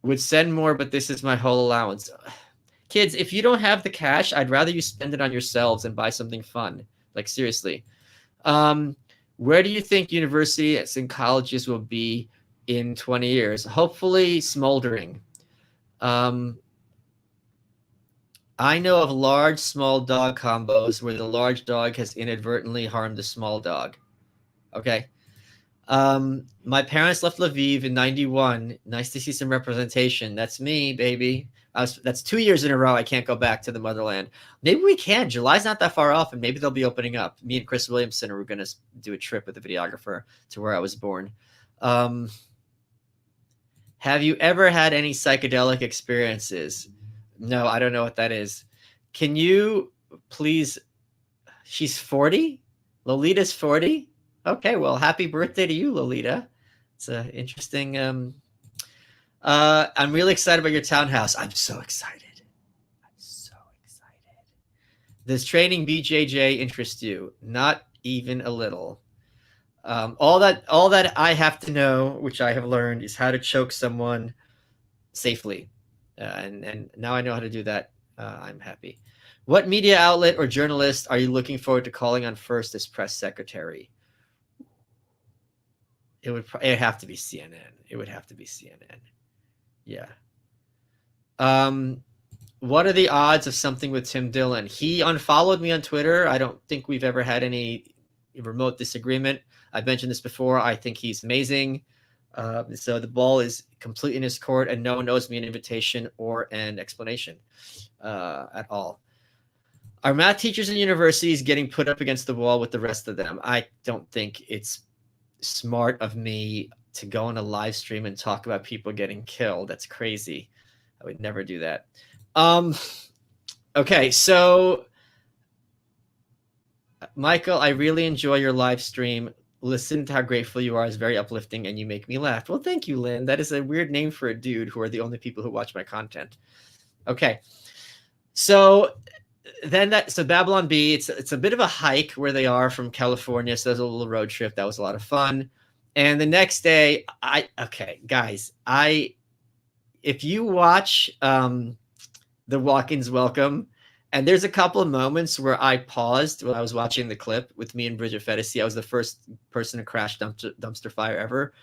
Would send more, but this is my whole allowance. Kids, if you don't have the cash, I'd rather you spend it on yourselves and buy something fun. Like, seriously. Where do you think universities and colleges will be in 20 years? Hopefully smoldering. I know of large small dog combos where the large dog has inadvertently harmed the small dog. Okay. My parents left Lviv in 91. Nice to see some representation. That's me, baby. That's 2 years in a row I can't go back to the motherland. Maybe we can. July's not that far off, and maybe they'll be opening up. Me and Chris Williamson are going to do a trip with the videographer to where I was born. Have you ever had any psychedelic experiences? No, I don't know what that is. Can you please? She's 40? Lolita's 40? Okay, well, happy birthday to you, Lolita. It's an interesting... I'm really excited about your townhouse. I'm so excited. Does training BJJ interest you? Not even a little. All that I have to know, which I have learned, is how to choke someone safely. And now I know how to do that. I'm happy. What media outlet or journalist are you looking forward to calling on first as press secretary? It'd have to be CNN. It would have to be CNN. Yeah. What are the odds of something with Tim Dillon? He unfollowed me on Twitter. I don't think we've ever had any remote disagreement. I've mentioned this before. I think he's amazing. So the ball is completely in his court, and no one owes me an invitation or an explanation at all. Are math teachers in universities getting put up against the wall with the rest of them? I don't think it's smart of me to go on a live stream and talk about people getting killed. That's crazy. I would never do that. Okay, so Michael, I really enjoy your live stream. Listen to how grateful you are is very uplifting, and you make me laugh. Well, thank you, Lynn. That is a weird name for a dude who are the only people who watch my content. Okay, so Babylon Bee, it's a bit of a hike where they are from California, so there's a little road trip. That was a lot of fun. And the next day, guys, if you watch The Walk-Ins Welcome, and there's a couple of moments where I paused when I was watching the clip with me and Bridget Fedesi. I was the first person to crash dumpster fire ever.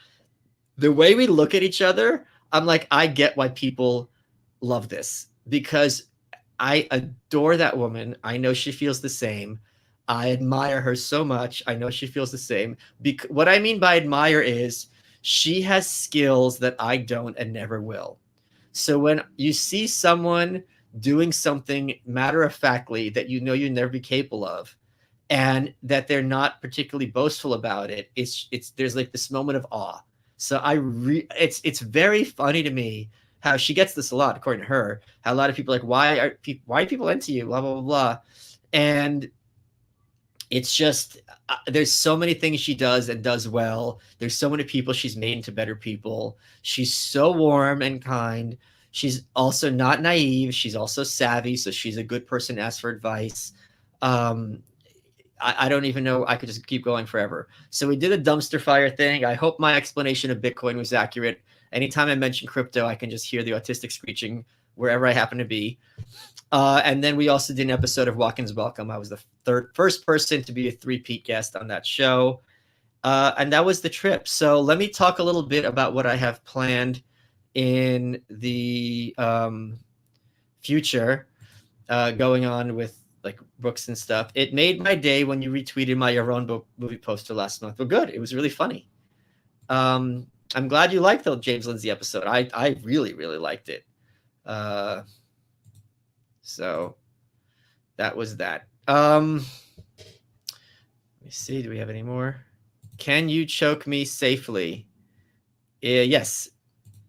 The way we look at each other, I'm like, I get why people love this, because I adore that woman. I know she feels the same. I admire her so much. I know she feels the same. What I mean by admire is she has skills that I don't and never will. So when you see someone doing something matter-of-factly that you know you'll never be capable of, and that they're not particularly boastful about it, there's like this moment of awe. So it's very funny to me how she gets this a lot, according to her, how a lot of people are like, why are people into you, blah, blah, blah, blah. And it's just, there's so many things she does and does well. There's so many people she's made into better people. She's so warm and kind. She's also not naive. She's also savvy. So she's a good person to ask for advice. I don't even know. I could just keep going forever. So we did a dumpster fire thing. I hope my explanation of Bitcoin was accurate. Anytime I mention crypto, I can just hear the autistic screeching wherever I happen to be. And then we also did an episode of Walk-Ins Welcome. I was the first person to be a three-peat guest on that show. And that was the trip. So let me talk a little bit about what I have planned in the future going on with like books and stuff. It made my day when you retweeted my Your Own Book movie poster last month. Well, good. It was really funny. I'm glad you liked the James Lindsay episode. I really, really liked it. So that was that. Let me see. Do we have any more? Can you choke me safely? Yes.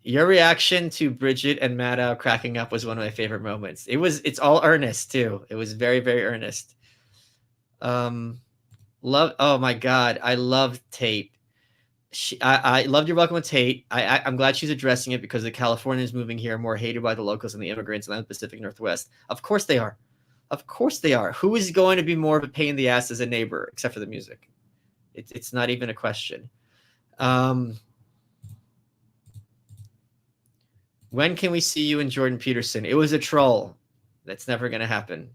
Your reaction to Bridget and Maddow cracking up was one of my favorite moments. It's all earnest too. It was very, very earnest. Oh my God. I love Tate. I loved your welcome with Tate. I'm glad she's addressing it, because the Californians moving here are more hated by the locals than the immigrants in the Pacific Northwest. Of course they are. Of course they are. Who is going to be more of a pain in the ass as a neighbor, except for the music? It's not even a question. When can we see you and Jordan Peterson? It was a troll. That's never going to happen.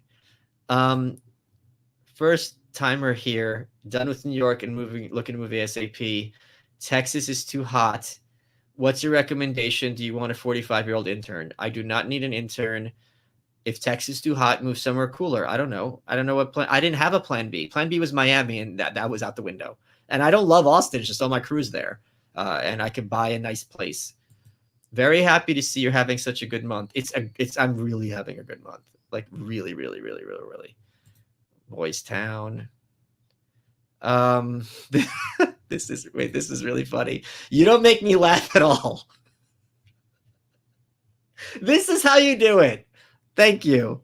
First timer here. Done with New York and looking to move ASAP. Texas is too hot. What's your recommendation? Do you want a 45-year-old intern? I do not need an intern. If Texas is too hot, move somewhere cooler. I don't know. I don't know what plan. I didn't have a plan B. Plan B was Miami, and that was out the window. And I don't love Austin. It's just all my crew's there. And I could buy a nice place. Very happy to see you're having such a good month. I'm really having a good month. Like really, really, really, really, really. Boys Town. This is really funny. You don't make me laugh at all. This is how you do it. Thank you.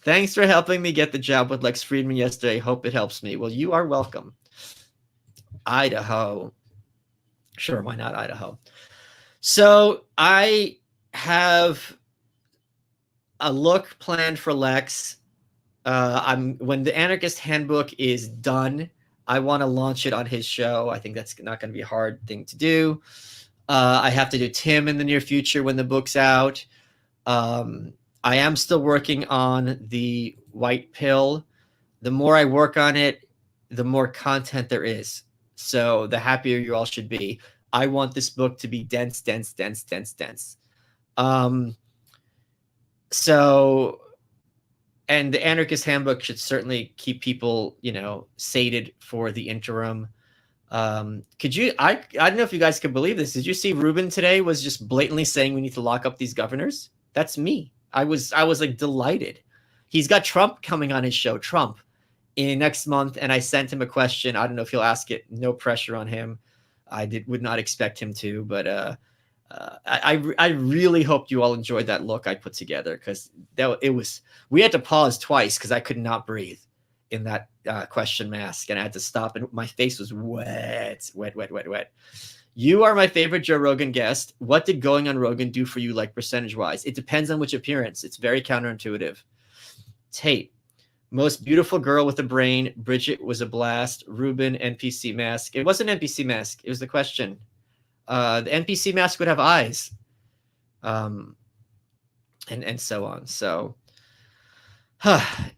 Thanks for helping me get the job with Lex Friedman yesterday. Hope it helps me. Well, you are welcome. Idaho. Sure, why not Idaho? So I have a look planned for Lex. When the Anarchist Handbook is done, I want to launch it on his show. I think that's not going to be a hard thing to do. I have to do Tim in the near future when the book's out. I am still working on the white pill. The more I work on it, the more content there is. So the happier you all should be. I want this book to be dense, dense, dense, dense, dense. So, and the Anarchist Handbook should certainly keep people, sated for the interim. Could you? I don't know if you guys could believe this. Did you see Rubin today was just blatantly saying we need to lock up these governors? That's me. I was like delighted. He's got Trump coming on his show, Trump, in next month, and I sent him a question. I don't know if he'll ask it. No pressure on him. Would not expect him to, but I really hope you all enjoyed that look I put together, because we had to pause twice because I could not breathe in that question mask, and I had to stop, and my face was wet. You are my favorite Joe Rogan guest. What did going on Rogan do for you, like percentage wise? It depends on which appearance. It's very counterintuitive. Tate, most beautiful girl with a brain. Bridget was a blast. Ruben, NPC mask. It wasn't NPC mask. It was the question. The NPC mask would have eyes, and so on. So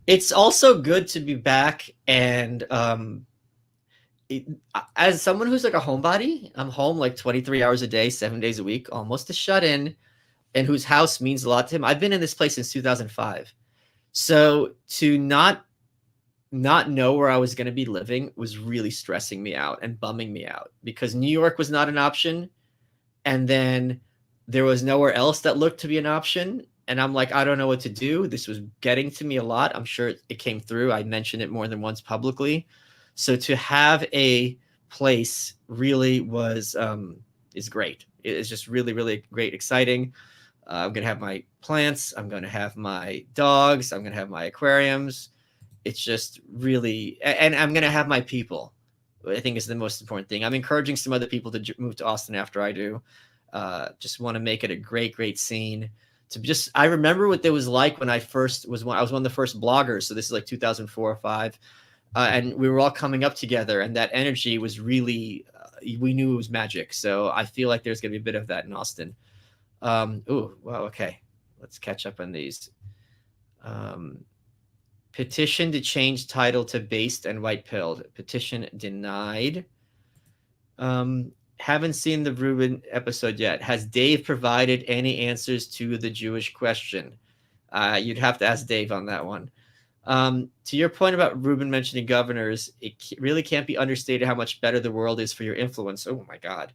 it's also good to be back. And as someone who's like a homebody, I'm home like 23 hours a day, 7 days a week, almost a shut-in, and whose house means a lot to him. I've been in this place since 2005. So to not know where I was going to be living was really stressing me out and bumming me out, because New York was not an option. And then there was nowhere else that looked to be an option. And I'm like, I don't know what to do. This was getting to me a lot. I'm sure it came through. I mentioned it more than once publicly. So to have a place really is great. It's just really, really great, exciting. I'm going to have my plants. I'm going to have my dogs. I'm going to have my aquariums. It's just really, and I'm going to have my people. I think is the most important thing. I'm encouraging some other people to move to Austin after I do. Just want to make it a great, great scene. I remember what it was like when I was one of the first bloggers. So this is like 2004 or 5. And we were all coming up together, and that energy was really, we knew it was magic. So I feel like there's going to be a bit of that in Austin. Okay. Let's catch up on these. Petition to change title to based and white-pilled. Petition denied. Haven't seen the Rubin episode yet. Has Dave provided any answers to the Jewish question? You'd have to ask Dave on that one. To your point about Rubin mentioning governors, it really can't be understated how much better the world is for your influence. Oh my God.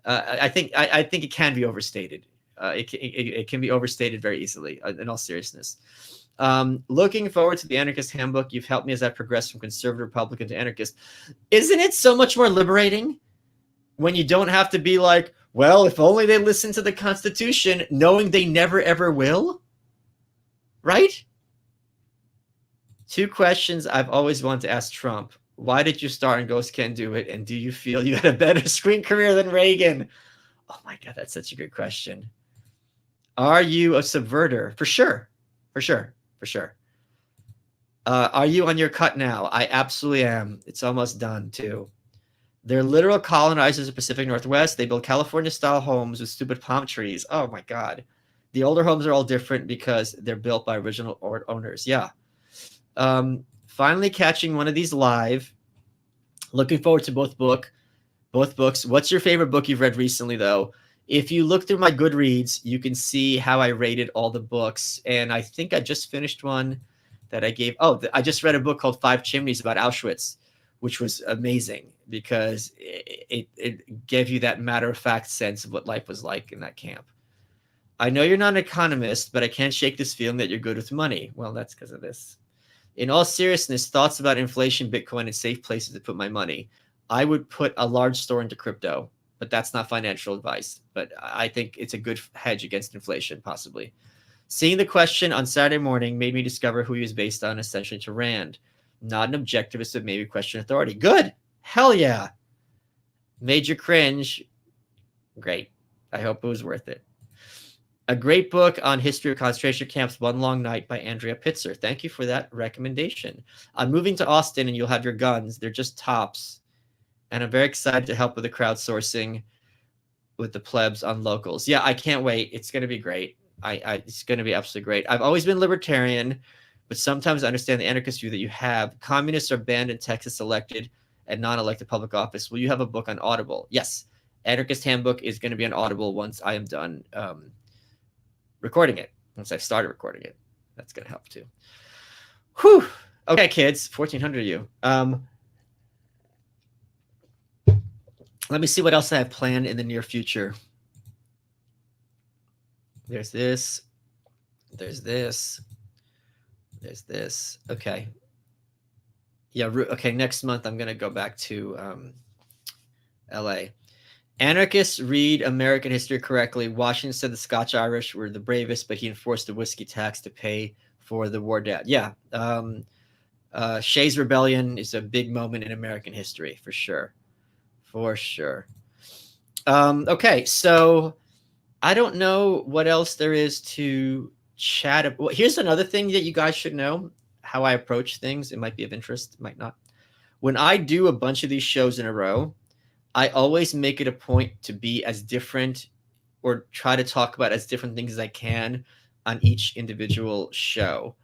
I think it can be overstated. It can be overstated very easily, in all seriousness. Looking forward to the Anarchist Handbook. You've helped me as I progress from conservative Republican to anarchist. Isn't it so much more liberating when you don't have to be like, well, if only they listen to the Constitution, knowing they never, ever will? Right? 2 questions I've always wanted to ask Trump. Why did you start in Ghost Can Do It? And do you feel you had a better screen career than Reagan? Oh my God, that's such a good question. Are you a subverter? For sure. Are you on your cut now? I absolutely am. It's almost done too. They're literal colonizers of the Pacific Northwest. They build California-style homes with stupid palm trees. Oh my God. The older homes are all different because they're built by original owners. Yeah. Finally catching one of these live. Looking forward to both books. What's your favorite book you've read recently, though? If you look through my Goodreads, you can see how I rated all the books. And I think I just finished one that I gave. I just read a book called 5 Chimneys about Auschwitz, which was amazing because it gave you that matter-of-fact sense of what life was like in that camp. I know you're not an economist, but I can't shake this feeling that you're good with money. Well, that's because of this. In all seriousness, thoughts about inflation, Bitcoin, and safe places to put my money. I would put a large store into crypto, but that's not financial advice. But I think it's a good hedge against inflation, possibly. Seeing the question on Saturday morning made me discover who he was based on, essentially to Rand. Not an objectivist, but maybe question authority. Good. Hell yeah. Made you cringe. Great. I hope it was worth it. A great book on history of concentration camps, One Long Night by Andrea Pitzer. Thank you for that recommendation. I'm moving to Austin and you'll have your guns. They're just tops. And I'm very excited to help with the crowdsourcing with the plebs on locals. Yeah, I can't wait. It's going to be great. It's going to be absolutely great. I've always been libertarian, but sometimes I understand the anarchist view that you have. Communists are banned in Texas, elected, and non-elected public office. Will you have a book on Audible? Yes. Anarchist Handbook is going to be on Audible once I am done recording it. Once I've started recording it. That's going to help too. Whew. Okay, kids. 1,400 of you. Let me see what else I have planned in the near future. There's this. There's this. There's this. Okay. Yeah. Okay. Next month, I'm going to go back to LA. Anarchists read American history correctly. Washington said the Scotch-Irish were the bravest, but he enforced a whiskey tax to pay for the war debt. Yeah. Shays' Rebellion is a big moment in American history, for sure. For sure. Okay, so I don't know what else there is to chat about. Well, here's another thing that you guys should know, how I approach things. It might be of interest, it might not. When I do a bunch of these shows in a row, I always make it a point to be as different or try to talk about as different things as I can on each individual show.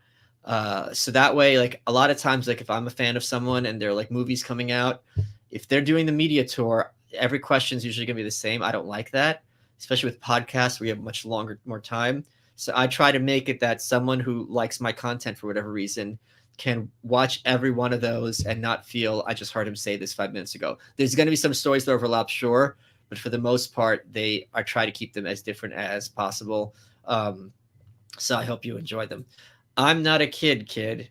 So that way, like a lot of times, like if I'm a fan of someone and they're like movies coming out, if they're doing the media tour, every question is usually going to be the same. I don't like that, especially with podcasts where you have much more time. So I try to make it that someone who likes my content for whatever reason can watch every one of those and not feel I just heard him say this 5 minutes ago. There's going to be some stories that overlap, sure, but for the most part, I try to keep them as different as possible. So I hope you enjoy them. I'm not a kid.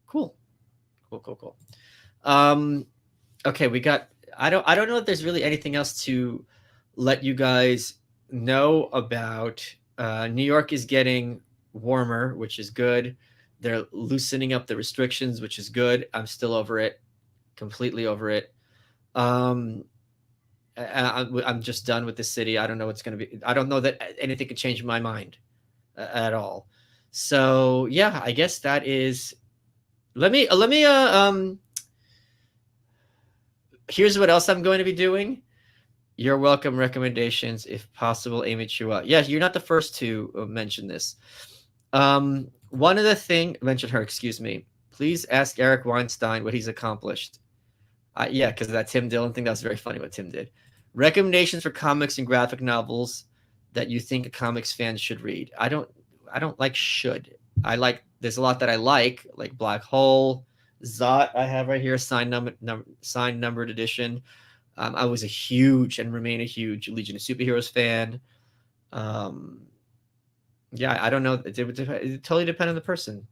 Cool. Okay, we got. I don't know if there's really anything else to let you guys know about. New York is getting warmer, which is good. They're loosening up the restrictions, which is good. I'm still over it, completely over it. I'm just done with the city. I don't know what's going to be. I don't know that anything could change my mind at all. So yeah, I guess that is. Let me. Here's what else I'm going to be doing. You're welcome recommendations, if possible, Amy Chua. Yeah, you're not the first to mention this. One of the things, mention her, excuse me. Please ask Eric Weinstein what he's accomplished. Yeah, because of that Tim Dillon thing, that was very funny what Tim did. Recommendations for comics and graphic novels that you think a comics fan should read. I don't like should. There's a lot that I like Black Hole, Zot I have right here, signed numbered edition. I was a huge and remain a huge Legion of Superheroes fan. Yeah, I don't know. It totally depends on the person.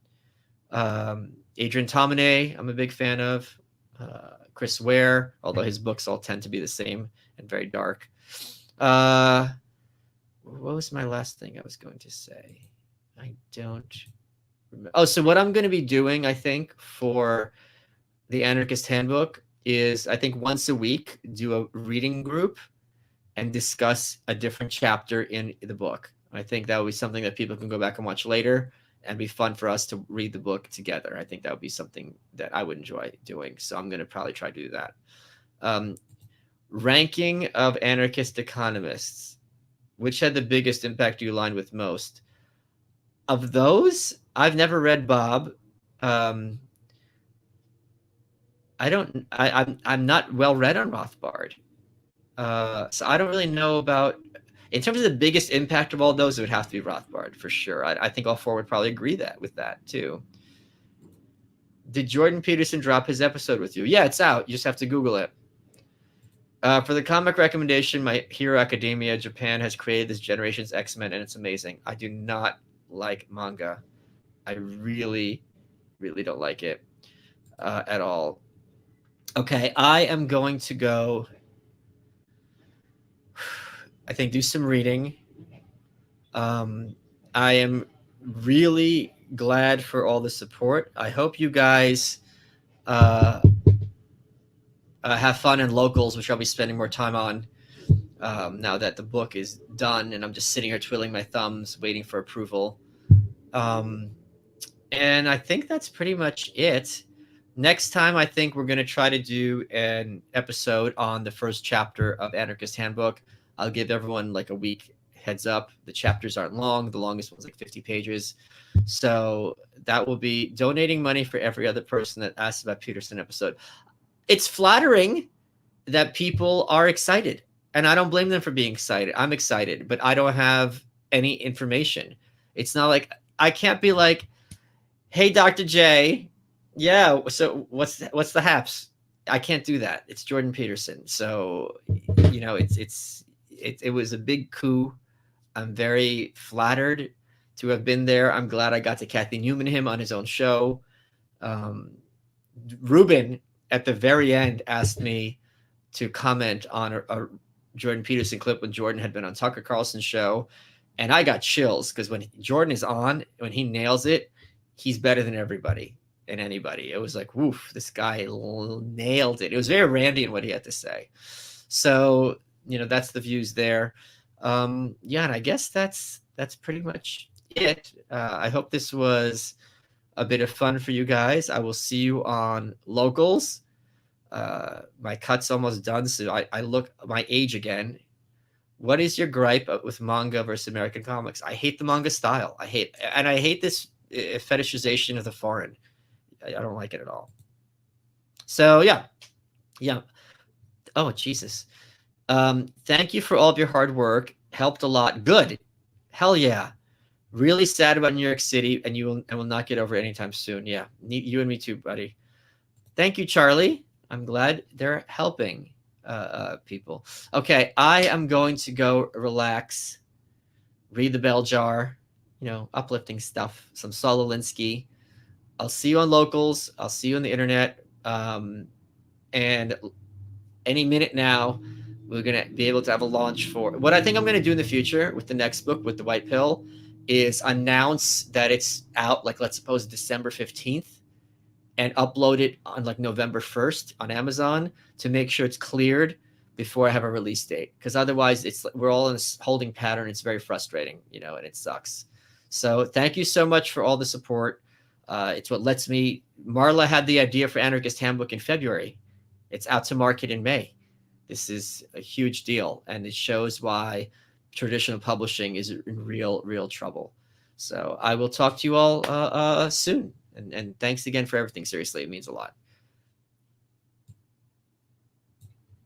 Adrian Tomine, I'm a big fan of. Chris Ware, although his books all tend to be the same and very dark. What was my last thing I was going to say? I don't remember. Oh, so what I'm going to be doing, I think, for the Anarchist Handbook is I think once a week do a reading group and discuss a different chapter in the book. I think that would be something that people can go back and watch later and be fun for us to read the book together. I think that would be something that I would enjoy doing. So I'm going to probably try to do that. Ranking of anarchist economists. Which had the biggest impact you aligned with most? Of those, I've never read Bob. I'm not well read on Rothbard. So I don't really know about, in terms of the biggest impact of all those, it would have to be Rothbard for sure. I think all four would probably agree with that too. Did Jordan Peterson drop his episode with you? Yeah, it's out. You just have to Google it. For the comic recommendation, My Hero Academia Japan has created this generation's X-Men, and it's amazing. I do not like manga. I really, really don't like it at all. Okay, I am going to go, I think, do some reading. I am really glad for all the support. I hope you guys have fun in locals, which I'll be spending more time on now that the book is done and I'm just sitting here twiddling my thumbs waiting for approval. And I think that's pretty much it. Next time, I think we're going to try to do an episode on the first chapter of Anarchist Handbook. I'll give everyone like a week heads up. The chapters aren't long. The longest one's like 50 pages. So that will be donating money for every other person that asks about Peterson episode. it's flattering that people are excited, and I don't blame them for being excited. I'm excited, but I don't have any information. It's not like I can't be like, "Hey, Dr. J, yeah, so what's the haps?" I can't do that. It's Jordan Peterson. So, it was a big coup. I'm very flattered to have been there. I'm glad I got to Kathy Newman him on his own show. Um, Ruben at the very end asked me to comment on a Jordan Peterson clip when Jordan had been on Tucker Carlson's show, and I got chills because when Jordan is on, when he nails it, he's better than everybody and anybody. It was like, woof, this guy nailed it. It was very Randy in what he had to say. So, that's the views there. Yeah, and I guess that's pretty much it. I hope this was a bit of fun for you guys. I will see you on Locals. My cut's almost done, so I look my age again. What is your gripe with manga versus American comics? I hate the manga style. I hate this fetishization of the foreign. I don't like it at all. So yeah. Oh Jesus. Thank you for all of your hard work. Helped a lot. Good. Hell yeah. Really sad about New York City, and you will not get over it anytime soon. Yeah, you and me too, buddy. Thank you, Charlie. I'm glad they're helping people. Okay, I am going to go relax, read the bell jar, uplifting stuff, some Saul Alinsky. I'll see you on Locals. I'll see you on the internet. And any minute now, we're going to be able to have a launch for what I think I'm going to do in the future with the next book, with the White Pill, is announce that it's out, like, let's suppose December 15th, and upload it on like November 1st on Amazon to make sure it's cleared before I have a release date. Because otherwise we're all in a holding pattern. It's very frustrating, and it sucks. So thank you so much for all the support. It's what lets me. Marla had the idea for Anarchist Handbook in February. It's out to market in May. This is a huge deal, and it shows why traditional publishing is in real trouble. So I will talk to you all soon. And thanks again for everything. Seriously, it means a lot.